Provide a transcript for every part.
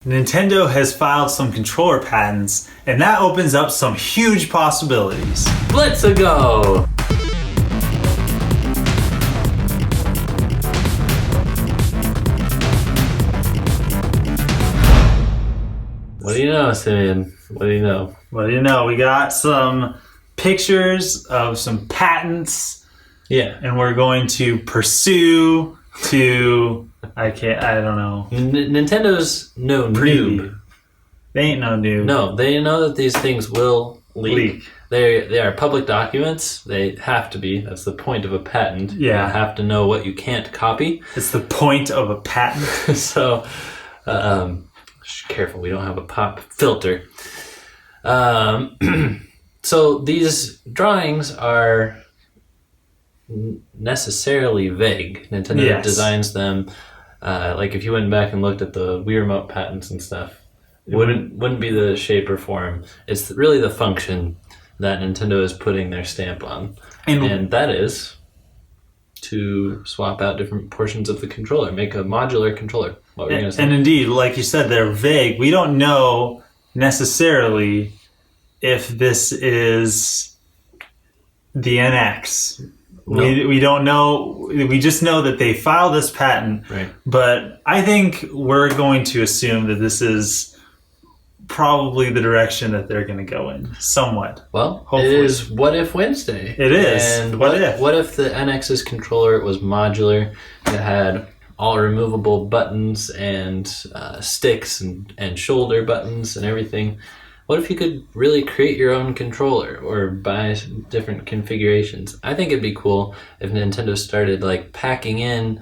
Nintendo has filed some controller patents, and that opens up some huge possibilities. Let's go! What do you know, Simeon? What do you know? What do you know? We got some pictures of some patents. Yeah. And we're going to pursue to... I don't know. Nintendo's no noob. They ain't no noob. No, they know that these things will leak. They are public documents. They have to be. That's the point of a patent. Yeah. You have to know what you can't copy. It's the point of a patent. So, careful, we don't have a pop filter. So these drawings are necessarily vague. Nintendo designs them. Like if you went back and looked at the Wii Remote patents and stuff, it wouldn't be the shape or form. It's really the function that Nintendo is putting their stamp on, and that is to swap out different portions of the controller, make a modular controller. What were you going to say? And indeed, like you said, they're vague. We don't know necessarily if this is the NX. No. We don't know. We just know that they filed this patent. Right. But I think we're going to assume that this is probably the direction that they're going to go in, somewhat. Well, hopefully. It is What If Wednesday. It is. And what if the NX's controller was modular? It had all removable buttons and sticks and shoulder buttons and everything. What if you could really create your own controller or buy different configurations? I think it'd be cool if Nintendo started like packing in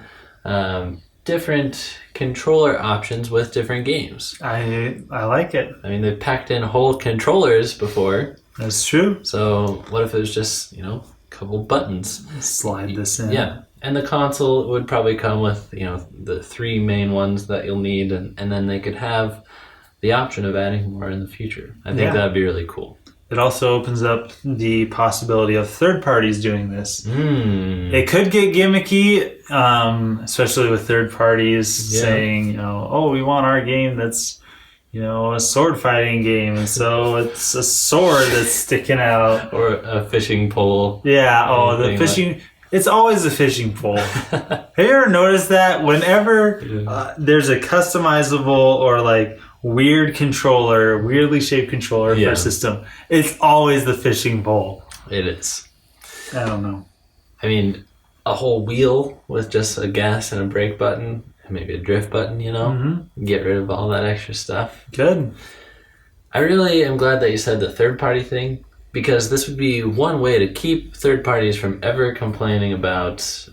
different controller options with different games. I like it. I mean, they've packed in whole controllers before. That's true. So what if it was just, a couple buttons? Slide this in. Yeah. And the console would probably come with, the three main ones that you'll need, and then they could have the option of adding more in the future. I think that'd be really cool. It also opens up the possibility of third parties doing this. It could get gimmicky, especially with third parties saying, we want our game that's, a sword fighting game, and so it's a sword that's sticking out. Or a fishing pole. Yeah, the fishing... It's always a fishing pole. Have you ever noticed that? Whenever there's a customizable or like weird controller, weirdly shaped controller for a system, it's always the fishing pole. It is. I don't know. I mean, a whole wheel with just a gas and a brake button and maybe a drift button, Get rid of all that extra stuff. Good. I really am glad that you said the third party thing, because this would be one way to keep third parties from ever complaining about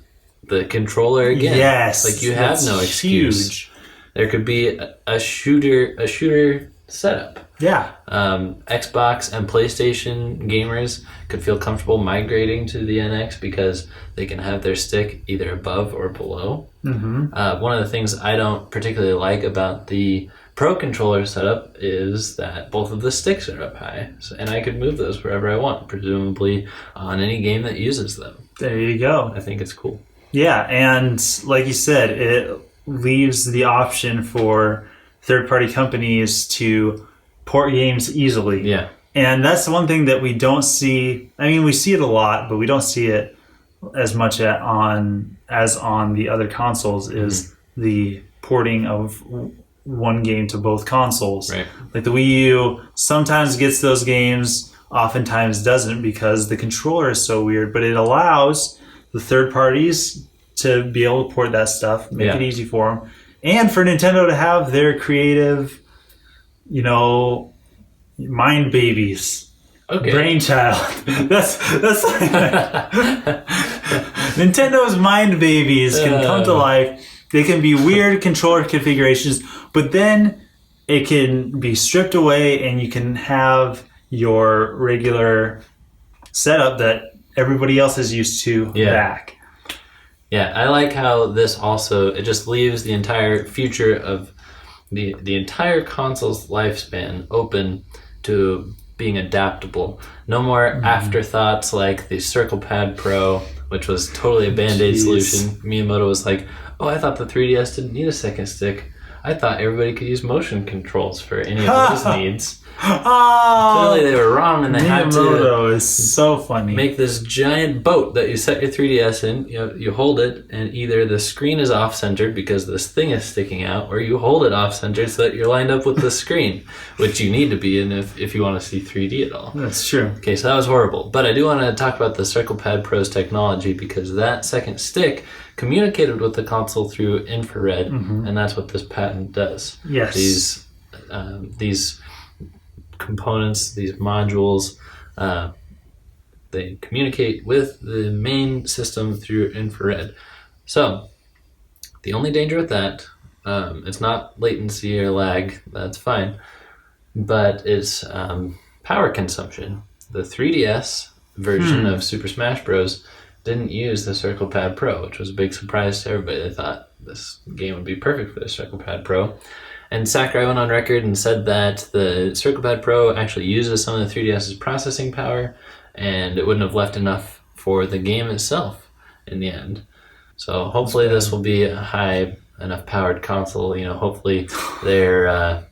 the controller again. Yes. Like you have no excuse. Huge. There could be a shooter setup. Yeah. Xbox and PlayStation gamers could feel comfortable migrating to the NX because they can have their stick either above or below. Mm-hmm. One of the things I don't particularly like about the Pro controller setup is that both of the sticks are up high, and I could move those wherever I want, presumably on any game that uses them. There you go. I think it's cool. Yeah, and like you said, it leaves the option for third-party companies to port games easily. Yeah. And that's one thing that we don't see. I mean, we see it a lot, but we don't see it as much as on the other consoles, is the porting of one game to both consoles. Right. Like the Wii U sometimes gets those games, oftentimes doesn't, because the controller is so weird, but it allows the third parties to be able to port that stuff, make it easy for them, and for Nintendo to have their creative, mind babies. Okay. Brainchild. That's like Nintendo's mind babies can come to life. They can be weird controller configurations, but then it can be stripped away and you can have your regular setup that everybody else is used to back. Yeah, I like how this also, it just leaves the entire future of the entire console's lifespan open to being adaptable. No more afterthoughts like the Circle Pad Pro, which was totally a Band-Aid solution. Miyamoto was like, oh, I thought the 3DS didn't need a second stick. I thought everybody could use motion controls for any of those needs. Oh, Clearly they were wrong, and they had to Miyamoto is so funny. make this giant boat that you set your 3DS in. You hold it, and either the screen is off-centered because this thing is sticking out, or you hold it off-centered so that you're lined up with the screen, which you need to be in if you want to see 3D at all. That's true. Okay, so that was horrible. But I do want to talk about the CirclePad Pro's technology, because that second stick communicated with the console through infrared, and that's what this patent does. Yes. These components, these modules, they communicate with the main system through infrared. So the only danger with that, it's not latency or lag, that's fine, but it's power consumption. The 3DS version of Super Smash Bros. Didn't use the CirclePad Pro, which was a big surprise to everybody. They thought this game would be perfect for the CirclePad Pro. And Sakurai went on record and said that the CirclePad Pro actually uses some of the 3DS's processing power, and it wouldn't have left enough for the game itself in the end. So hopefully this will be a high enough powered console. Hopefully they're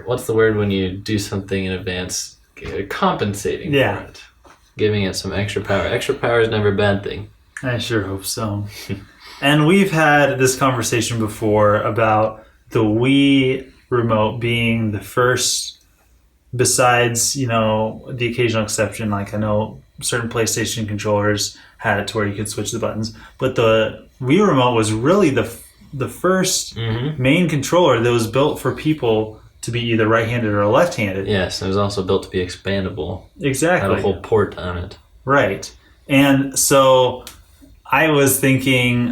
what's the word when you do something in advance? They're compensating for it. Giving it some extra power. Extra power is never a bad thing. I sure hope so. And we've had this conversation before about the Wii remote being the first, besides, the occasional exception, like I know certain PlayStation controllers had it to where you could switch the buttons, but the Wii remote was really the first main controller that was built for people to be either right-handed or left-handed. Yes, it was also built to be expandable. Exactly. Had a whole port on it. Right. And so I was thinking,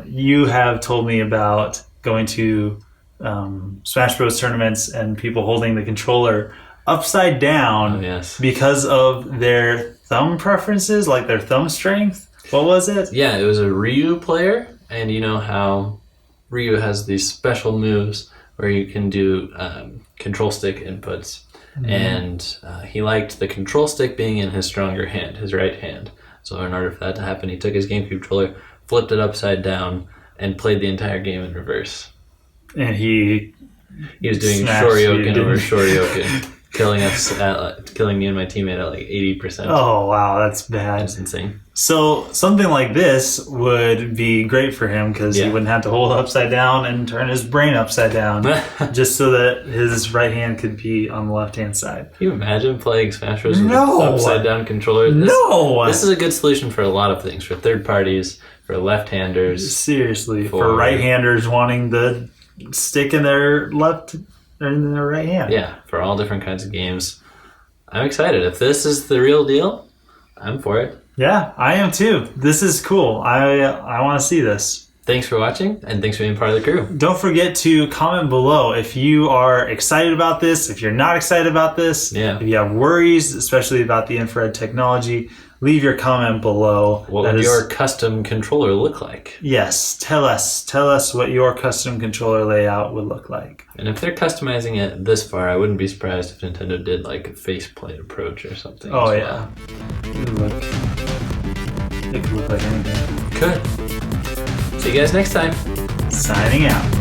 you have told me about going to Smash Bros. Tournaments and people holding the controller upside down because of their thumb preferences, like their thumb strength. What was it? Yeah, it was a Ryu player, and you know how Ryu has these special moves where you can do control stick inputs. And he liked the control stick being in his stronger hand, his right hand. So in order for that to happen, he took his GameCube controller, flipped it upside down, and played the entire game in reverse. And he was doing Shoryuken over Shoryuken, killing me and my teammate at like 80%. Oh, wow, that's bad. That's insane. So something like this would be great for him because he wouldn't have to hold upside down and turn his brain upside down just so that his right hand could be on the left-hand side. Can you imagine playing Smash Bros. With an upside-down controller? This is a good solution for a lot of things, for third parties, for left-handers. Seriously, for right-handers wanting the stick in their left or in their right hand. Yeah, for all different kinds of games. I'm excited. If this is the real deal, I'm for it. Yeah, I am too. This is cool. I want to see this. Thanks for watching, and thanks for being part of the crew. Don't forget to comment below if you are excited about this, if you're not excited about this, if you have worries, especially about the infrared technology. Leave your comment below. What would your custom controller look like? Yes, tell us what your custom controller layout would look like. And if they're customizing it this far, I wouldn't be surprised if Nintendo did like a faceplate approach or something. Oh yeah, it could look like anything. Could. See you guys next time. Signing out.